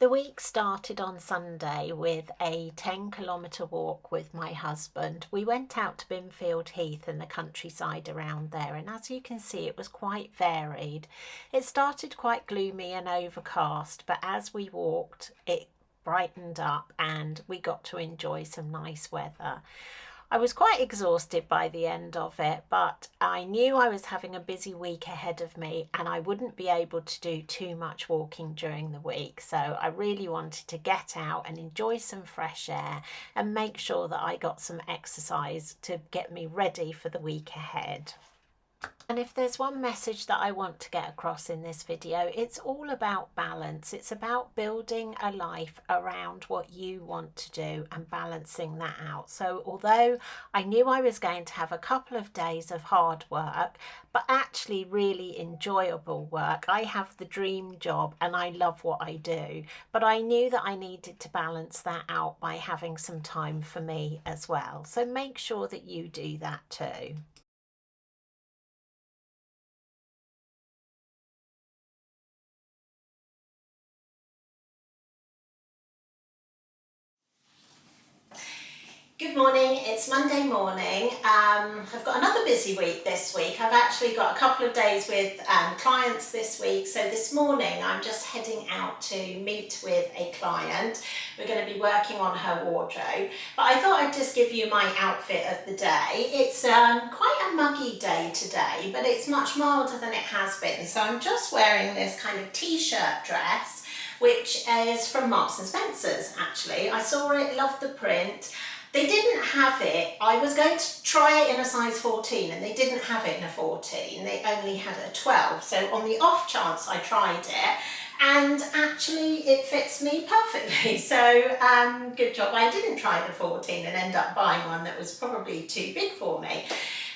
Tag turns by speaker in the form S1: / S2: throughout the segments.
S1: The week started on Sunday with a 10-kilometre walk with my husband. We went out to Binfield Heath and the countryside around there, and as you can see, it was quite varied. It started quite gloomy and overcast, but as we walked, it brightened up and we got to enjoy some nice weather. I was quite exhausted by the end of it, but I knew I was having a busy week ahead of me and I wouldn't be able to do too much walking during the week. So I really wanted to get out and enjoy some fresh air and make sure that I got some exercise to get me ready for the week ahead. And if there's one message that I want to get across in this video, it's all about balance. It's about building a life around what you want to do and balancing that out. So although I knew I was going to have a couple of days of hard work, but actually really enjoyable work, I have the dream job and I love what I do, but I knew that I needed to balance that out by having some time for me as well. So make sure that you do that too. Good morning, it's Monday morning. I've got another busy week this week. I've actually got a couple of days with clients this week. So this morning I'm just heading out to meet with a client. We're going to be working on her wardrobe. But I thought I'd just give you my outfit of the day. It's quite a muggy day today, but it's much milder than it has been. So I'm just wearing this kind of t-shirt dress, which is from Marks and Spencer's actually. I saw it, loved the print. They didn't have it. I was going to try it in a size 14 and they didn't have it in a 14. They only had a 12. So on the off chance I tried it, and actually it fits me perfectly. So good job I didn't try the 14 and end up buying one that was probably too big for me.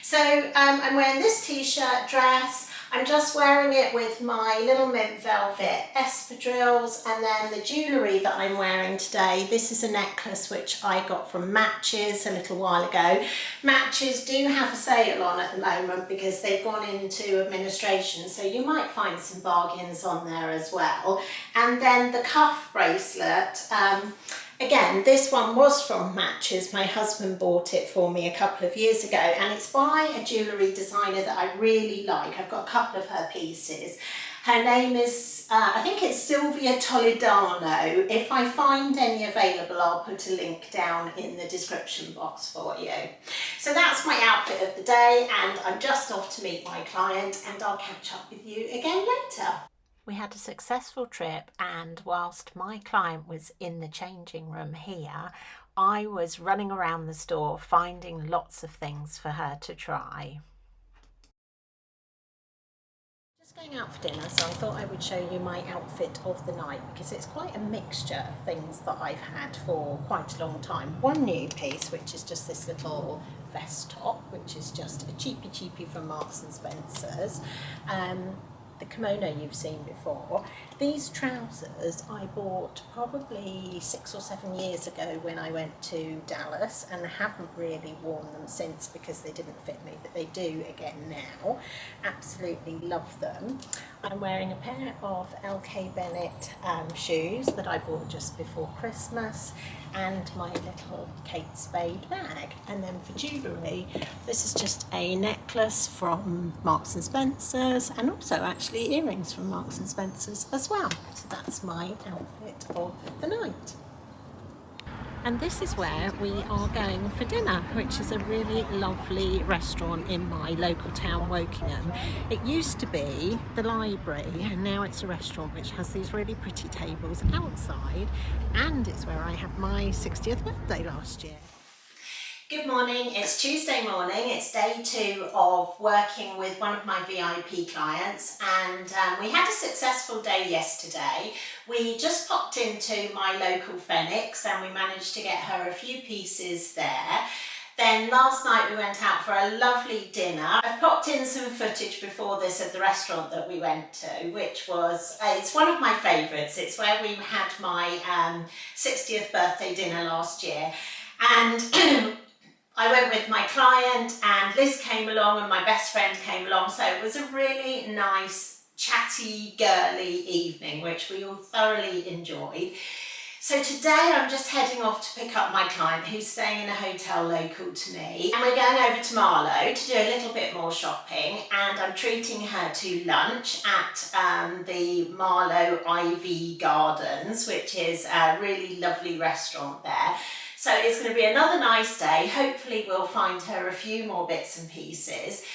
S1: So I'm wearing this t-shirt dress. I'm just wearing it with my little mint velvet espadrilles, and then the jewellery that I'm wearing today, this is a necklace which I got from Matches a little while ago. Matches do have a sale on at the moment because they've gone into administration, so you might find some bargains on there as well. And then the cuff bracelet, again, this one was from Matches. My husband bought it for me a couple of years ago, and it's by a jewellery designer that I really like. I've got a couple of her pieces. Her name is, I think it's Sylvia Toledano. If I find any available, I'll put a link down in the description box for you. So that's my outfit of the day, and I'm just off to meet my client, and I'll catch up with you again later. We had a successful trip, and whilst my client was in the changing room here, I was running around the store finding lots of things for her to try. Just going out for dinner, so I thought I would show you my outfit of the night because it's quite a mixture of things that I've had for quite a long time. One new piece, which is just this little vest top, which is just a cheapy from Marks and Spencer's. The kimono you've seen before. These trousers I bought probably 6 or 7 years ago when I went to Dallas, and I haven't really worn them since because they didn't fit me, but they do again now. Absolutely love them. I'm wearing a pair of LK Bennett shoes that I bought just before Christmas, and my little Kate Spade bag. And then for jewellery, this is just a necklace from Marks and Spencer's, and also actually earrings from Marks and Spencer's as well. So that's my outfit of the night. And this is where we are going for dinner, which is a really lovely restaurant in my local town, Wokingham. It used to be the library, and now it's a restaurant which has these really pretty tables outside, and it's where I had my 60th birthday last year. Good morning, it's Tuesday morning. It's day 2 of working with one of my VIP clients, and we had a successful day yesterday. We just popped into my local Phoenix and we managed to get her a few pieces there. Then last night we went out for a lovely dinner. I've popped in some footage before this of the restaurant that we went to, which was, it's one of my favourites. It's where we had my 60th birthday dinner last year. And I went with my client, and Liz came along and my best friend came along, so it was a really nice chatty, girly evening, which we all thoroughly enjoyed. So today I'm just heading off to pick up my client who's staying in a hotel local to me, and we're going over to Marlow to do a little bit more shopping, and I'm treating her to lunch at the Marlow Ivy Gardens, which is a really lovely restaurant there. So it's going to be another nice day. Hopefully we'll find her a few more bits and pieces.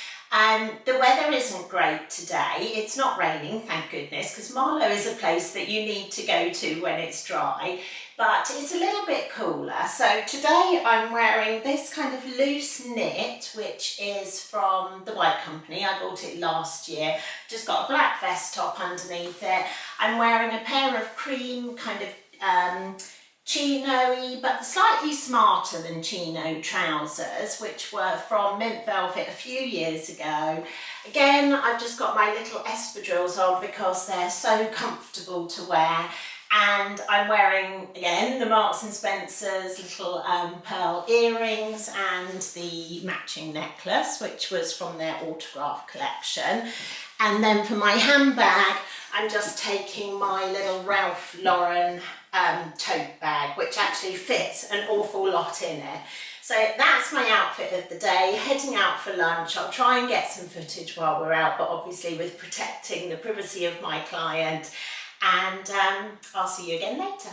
S1: The weather isn't great today. It's not raining, thank goodness, because Marlow is a place that you need to go to when it's dry, but it's a little bit cooler. So today I'm wearing this kind of loose knit, which is from the White Company. I bought it last year. Just got a black vest top underneath it. I'm wearing a pair of cream kind of chino-y, but slightly smarter than chino trousers, which were from Mint Velvet a few years ago. Again, I've just got my little espadrilles on because they're so comfortable to wear, and I'm wearing, again, the Marks and Spencer's little pearl earrings and the matching necklace, which was from their autograph collection. And then for my handbag, I'm just taking my little Ralph Lauren tote bag, which actually fits an awful lot in it. So that's my outfit of the day, heading out for lunch. I'll try and get some footage while we're out, but obviously with protecting the privacy of my client. And I'll see you again later.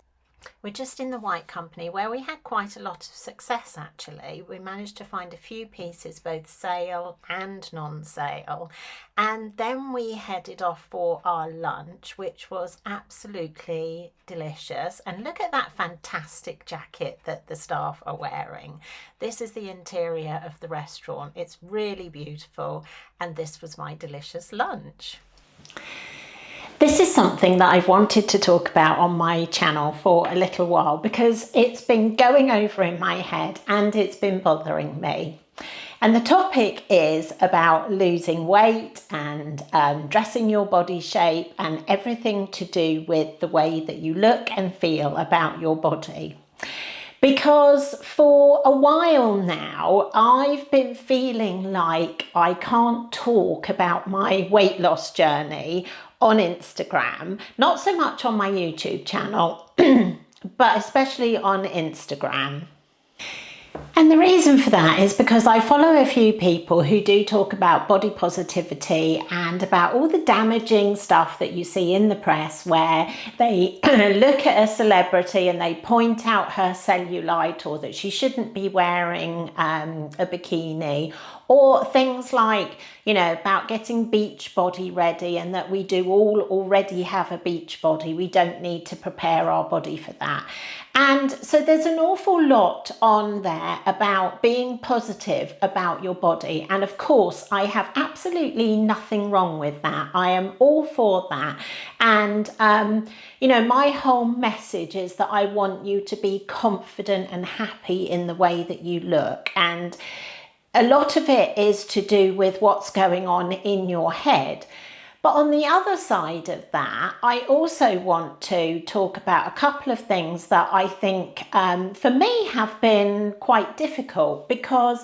S1: We're just in the White Company, where we had quite a lot of success actually. We managed to find a few pieces, both sale and non-sale, and then we headed off for our lunch, which was absolutely delicious. And look at that fantastic jacket that the staff are wearing. This is the interior of the restaurant. It's really beautiful, and this was my delicious lunch. This is something that I've wanted to talk about on my channel for a little while, because it's been going over in my head and it's been bothering me. And the topic is about losing weight and dressing your body shape and everything to do with the way that you look and feel about your body. Because for a while now, I've been feeling like I can't talk about my weight loss journey on Instagram, not so much on my YouTube channel, but especially on Instagram. And the reason for that is because I follow a few people who do talk about body positivity and about all the damaging stuff that you see in the press, where they look at a celebrity and they point out her cellulite, or that she shouldn't be wearing a bikini, or things like, you know, about getting beach body ready, and that we do all already have a beach body. We don't need to prepare our body for that. And so there's an awful lot on there about being positive about your body. And of course, I have absolutely nothing wrong with that. I am all for that. And, you know, my whole message is that I want you to be confident and happy in the way that you look. And a lot of it is to do with what's going on in your head. But on the other side of that, I also want to talk about a couple of things that I think for me have been quite difficult, because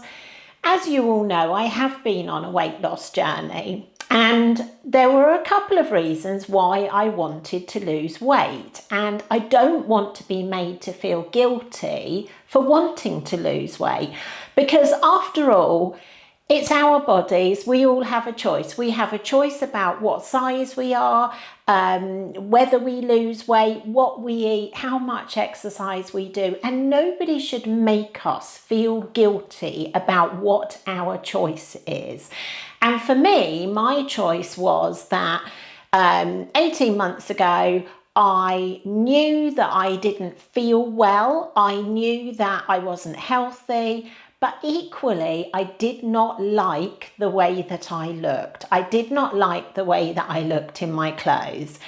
S1: as you all know, I have been on a weight loss journey, and there were a couple of reasons why I wanted to lose weight, and I don't want to be made to feel guilty for wanting to lose weight, because after all, it's our bodies. We all have a choice. We have a choice about what size we are, whether we lose weight, what we eat, how much exercise we do. And nobody should make us feel guilty about what our choice is. And for me, my choice was that 18 months ago, I knew that I didn't feel well. I knew that I wasn't healthy. But equally, I did not like the way that I looked. I did not like the way that I looked in my clothes.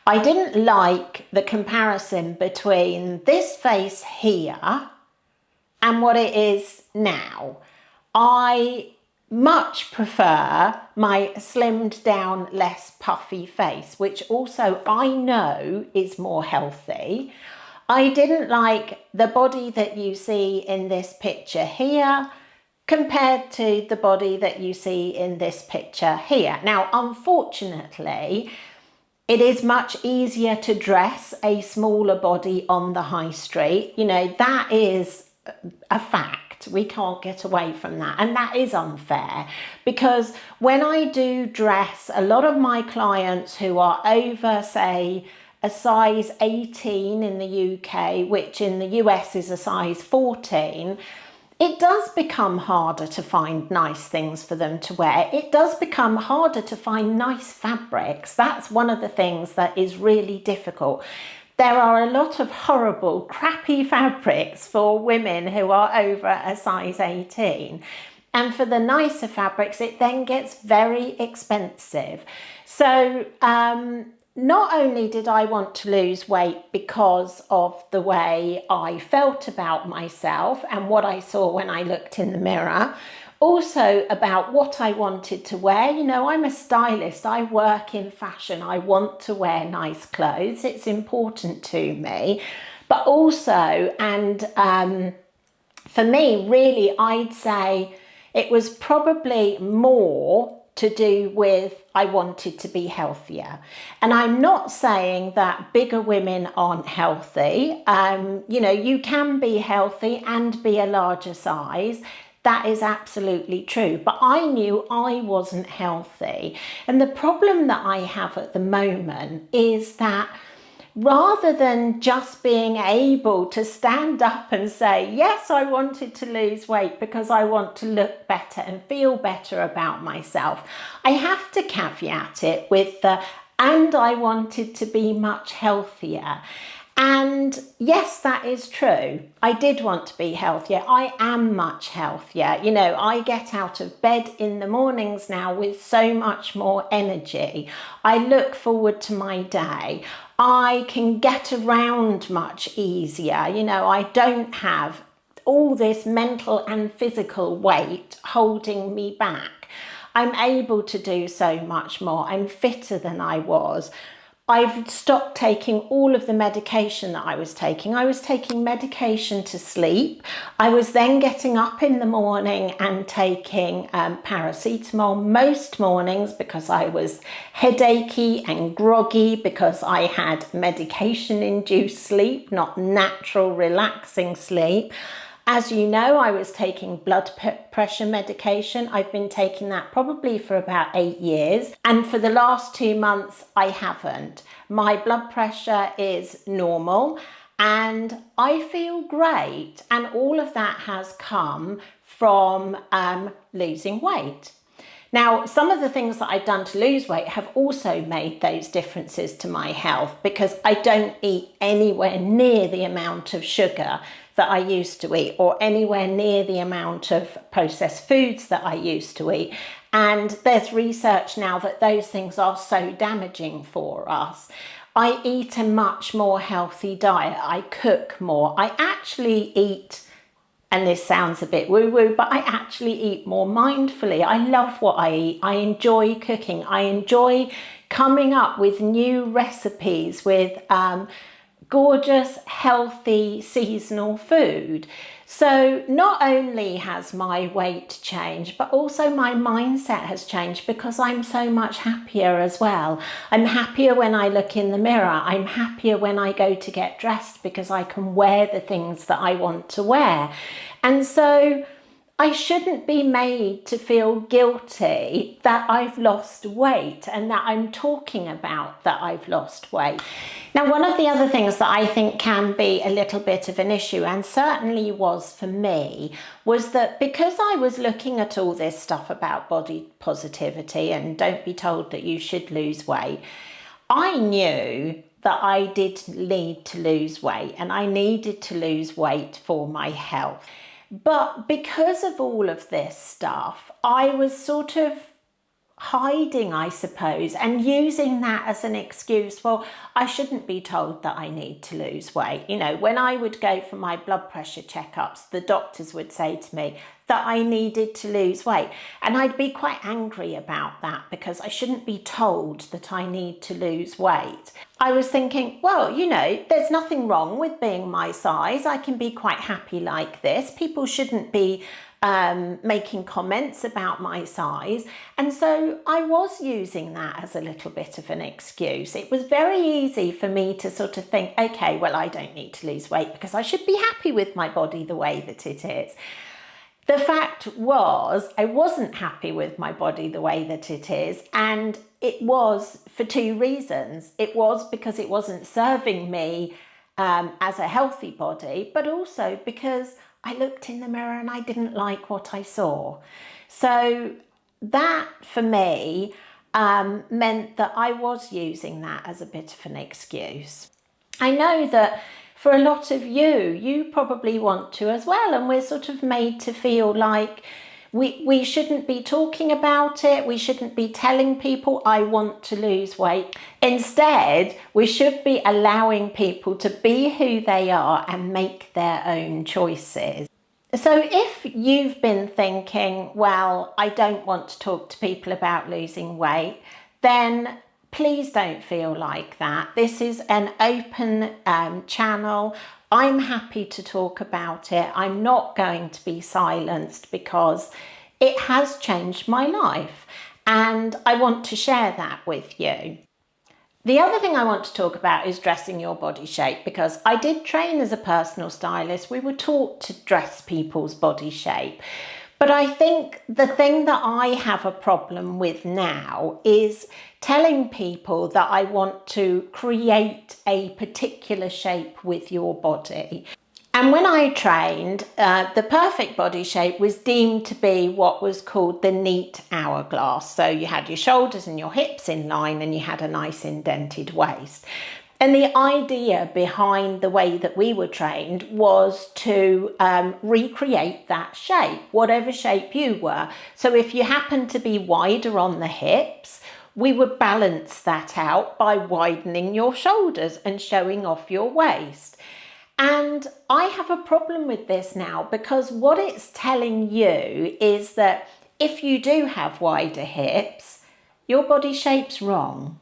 S1: I didn't like the comparison between this face here and what it is now. I much prefer my slimmed down, less puffy face, which also I know is more healthy. I didn't like the body that you see in this picture here. compared to the body that you see in this picture here. Now, unfortunately, it is much easier to dress a smaller body on the high street. You know, that is a fact. We can't get away from that. And that is unfair, because when I do dress a lot of my clients who are over, say, a size 18 in the UK, which in the US is a size 14, it does become harder to find nice things for them to wear. It does become harder to find nice fabrics. That's one of the things that is really difficult. There are a lot of horrible, crappy fabrics for women who are over a size 18. And for the nicer fabrics, it then gets very expensive. So, not only did I want to lose weight because of the way I felt about myself and what I saw when I looked in the mirror, also about what I wanted to wear. You know, I'm a stylist, I work in fashion, I want to wear nice clothes, it's important to me. But also, and for me, really, I'd say it was probably more to do with I wanted to be healthier. And I'm not saying that bigger women aren't healthy. You know, you can be healthy and be a larger size. That is absolutely true. But I knew I wasn't healthy. And the problem that I have at the moment is that rather than just being able to stand up and say, yes, I wanted to lose weight because I want to look better and feel better about myself, I have to caveat it with the, and I wanted to be much healthier. And yes, that is true. I did want to be healthier. I am much healthier. You know, I get out of bed in the mornings now with so much more energy. I look forward to my day. I can get around much easier. You know, I don't have all this mental and physical weight holding me back. I'm able to do so much more. I'm fitter than I was. I've stopped taking all of the medication that I was taking. I was taking medication to sleep. I was then getting up in the morning and taking paracetamol most mornings because I was headachy and groggy because I had medication-induced sleep, not natural relaxing sleep. As you know, I was taking blood pressure medication. I've been taking that probably for about 8 years. And for the last 2 months, I haven't. My blood pressure is normal and I feel great. And all of that has come from losing weight. Now, some of the things that I've done to lose weight have also made those differences to my health, because I don't eat anywhere near the amount of sugar that I used to eat, or anywhere near the amount of processed foods that I used to eat. And there's research now that those things are so damaging for us. I eat a much more healthy diet. I cook more. I actually eat, and this sounds a bit woo-woo, but I actually eat more mindfully. I love what I eat. I enjoy cooking. I enjoy coming up with new recipes with gorgeous, healthy, seasonal food. So not only has my weight changed, but also my mindset has changed because I'm so much happier as well. I'm happier when I look in the mirror. I'm happier when I go to get dressed because I can wear the things that I want to wear. And so I shouldn't be made to feel guilty that I've lost weight and that I'm talking about that I've lost weight. Now, one of the other things that I think can be a little bit of an issue, and certainly was for me, was that because I was looking at all this stuff about body positivity and don't be told that you should lose weight, I knew that I did need to lose weight and I needed to lose weight for my health. But because of all of this stuff, I was sort of hiding, I suppose, and using that as an excuse. Well, I shouldn't be told that I need to lose weight. You know, when I would go for my blood pressure checkups, the doctors would say to me, that I needed to lose weight. And I'd be quite angry about that because I shouldn't be told that I need to lose weight. I was thinking, well, you know, there's nothing wrong with being my size. I can be quite happy like this. People shouldn't be making comments about my size. And so I was using that as a little bit of an excuse. It was very easy for me to sort of think, okay, well, I don't need to lose weight because I should be happy with my body the way that it is. The fact was, I wasn't happy with my body the way that it is, and it was for two reasons. It was because it wasn't serving me as a healthy body, but also because I looked in the mirror and I didn't like what I saw. So that for me meant that I was using that as a bit of an excuse. I know that for a lot of you probably want to as well, and we're sort of made to feel like we shouldn't be talking about it, we shouldn't be telling people I want to lose weight. Instead, we should be allowing people to be who they are and make their own choices. So if you've been thinking, well, I don't want to talk to people about losing weight, then please don't feel like that. This is an open channel. I'm happy to talk about it. I'm not going to be silenced because it has changed my life and I want to share that with you. The other thing I want to talk about is dressing your body shape, because I did train as a personal stylist. We were taught to dress people's body shape. But I think the thing that I have a problem with now is telling people that I want to create a particular shape with your body. And when I trained, the perfect body shape was deemed to be what was called the neat hourglass. So you had your shoulders and your hips in line and you had a nice indented waist. And the idea behind the way that we were trained was to recreate that shape, whatever shape you were. So if you happened to be wider on the hips, we would balance that out by widening your shoulders and showing off your waist. And I have a problem with this now, because what it's telling you is that if you do have wider hips, your body shape's wrong.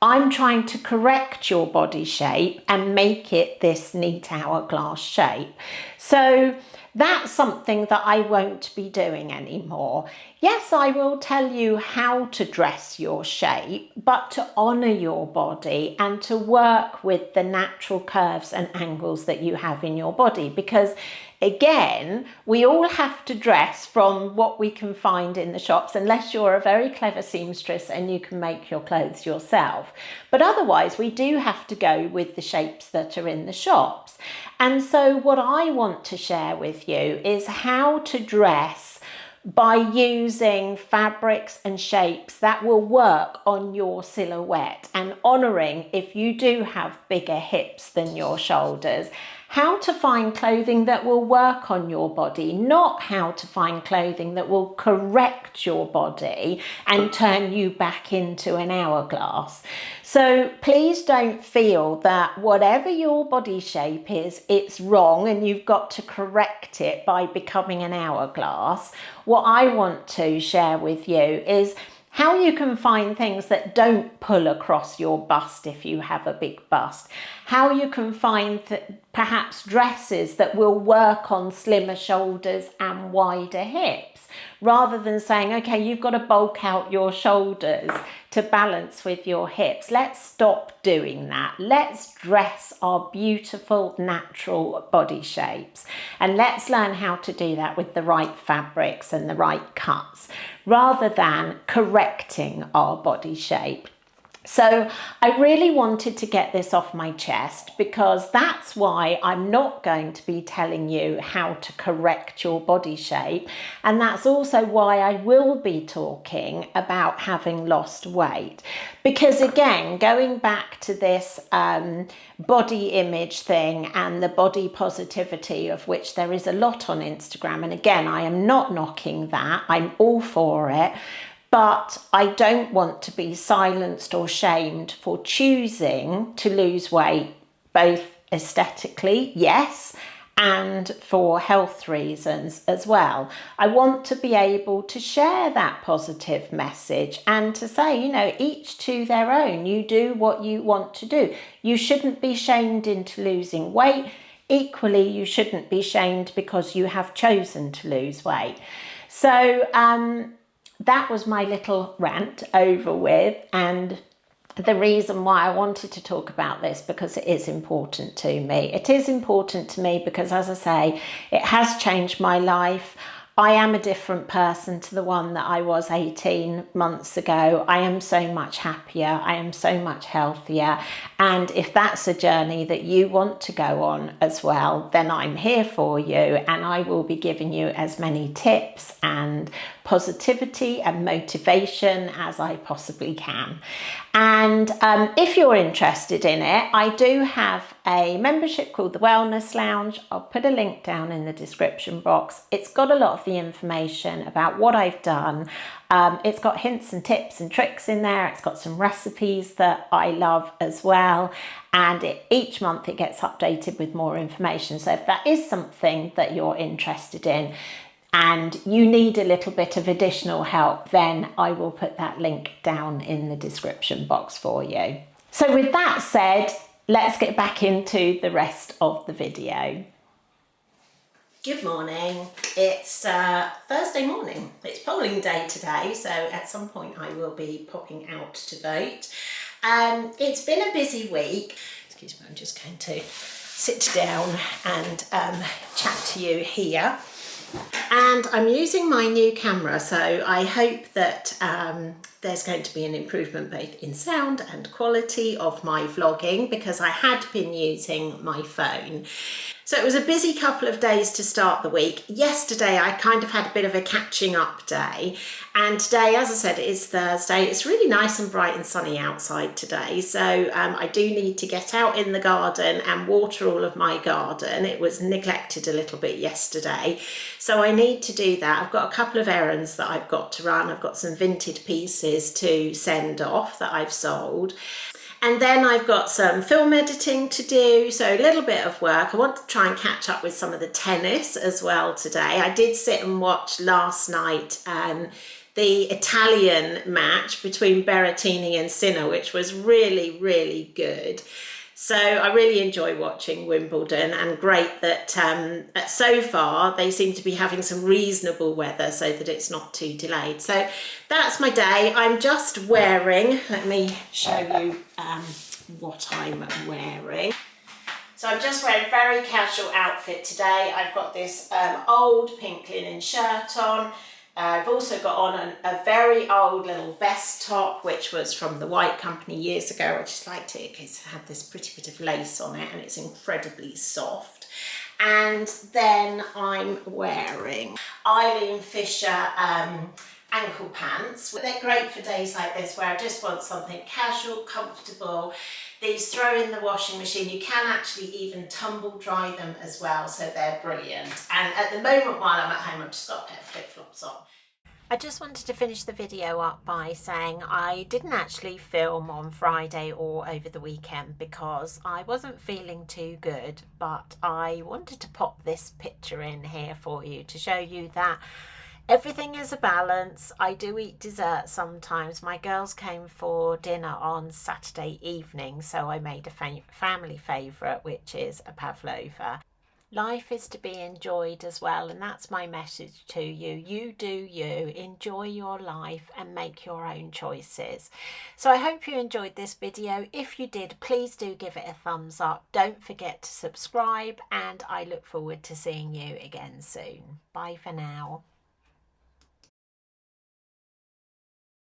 S1: I'm trying to correct your body shape and make it this neat hourglass shape. So that's something that I won't be doing anymore. Yes, I will tell you how to dress your shape, but to honour your body and to work with the natural curves and angles that you have in your body. Because again, we all have to dress from what we can find in the shops, unless you're a very clever seamstress and you can make your clothes yourself. But otherwise, we do have to go with the shapes that are in the shops. And so what I want to share with you is how to dress by using fabrics and shapes that will work on your silhouette, and honouring if you do have bigger hips than your shoulders. How to find clothing that will work on your body, not how to find clothing that will correct your body and turn you back into an hourglass. So please don't feel that whatever your body shape is, it's wrong and you've got to correct it by becoming an hourglass. What I want to share with you is how you can find things that don't pull across your bust if you have a big bust. How you can find perhaps dresses that will work on slimmer shoulders and wider hips, rather than saying, okay, you've got to bulk out your shoulders to balance with your hips. Let's stop doing that. Let's dress our beautiful natural body shapes, and let's learn how to do that with the right fabrics and the right cuts, rather than correcting our body shape. So I really wanted to get this off my chest, because that's why I'm not going to be telling you how to correct your body shape. And that's also why I will be talking about having lost weight. Because again, going back to this body image thing and the body positivity, of which there is a lot on Instagram. And again, I am not knocking that. I'm all for it. But I don't want to be silenced or shamed for choosing to lose weight, both aesthetically, yes, and for health reasons as well. I want to be able to share that positive message and to say, you know, each to their own. You do what you want to do. You shouldn't be shamed into losing weight. Equally, you shouldn't be shamed because you have chosen to lose weight. So that was my little rant over with, and the reason why I wanted to talk about this, because it is important to me. It is important to me because, as I say, it has changed my life. I am a different person to the one that I was 18 months ago. I am so much happier. I am so much healthier. And if that's a journey that you want to go on as well, then I'm here for you. And I will be giving you as many tips and positivity and motivation as I possibly can. And if you're interested in it, I do have a membership called the Wellness Lounge. I'll put a link down in the description box. It's got a lot of the information about what I've done. It's got hints and tips and tricks in there. It's got some recipes that I love as well. And each month it gets updated with more information. So if that is something that you're interested in, and you need a little bit of additional help, then I will put that link down in the description box for you. So with that said, let's get back into the rest of the video. Good morning. It's Thursday morning. It's polling day today, so at some point I will be popping out to vote. It's been a busy week. Excuse me, I'm just going to sit down and chat to you here. And I'm using my new camera, so I hope that there's going to be an improvement both in sound and quality of my vlogging, because I had been using my phone. So it was a busy couple of days to start the week. Yesterday I kind of had a bit of a catching up day, and today, as I said, it is Thursday. It's really nice and bright and sunny outside today, so I do need to get out in the garden and water all of my garden. It was neglected a little bit yesterday, so I need to do that. I've got a couple of errands that I've got to run. I've got some vintage pieces to send off that I've sold. And then I've got some film editing to do, so a little bit of work. I want to try and catch up with some of the tennis as well today. I did sit and watch last night the Italian match between Berrettini and Sinner, which was really, really good. So I really enjoy watching Wimbledon, and great that so far they seem to be having some reasonable weather so that it's not too delayed. So that's my day. I'm just wearing, let me show you what I'm wearing. So I'm just wearing a very casual outfit today. I've got this old pink linen shirt on. I've also got on a very old little vest top, which was from the White Company years ago. I just liked it because it had this pretty bit of lace on it and it's incredibly soft. And then I'm wearing Eileen Fisher ankle pants. They're great for days like this where I just want something casual, comfortable. These throw in the washing machine. You can actually even tumble dry them as well, so they're brilliant. And at the moment while I'm at home, I've just got a pair of flip-flops on. I just wanted to finish the video up by saying I didn't actually film on Friday or over the weekend because I wasn't feeling too good, but I wanted to pop this picture in here for you to show you that everything is a balance. I do eat dessert sometimes. My girls came for dinner on Saturday evening, so I made a family favourite, which is a pavlova. Life is to be enjoyed as well, and that's my message to you. You do you, enjoy your life and make your own choices. So I hope you enjoyed this video. If you did, please do give it a thumbs up. Don't forget to subscribe, and I look forward to seeing you again soon. Bye for now.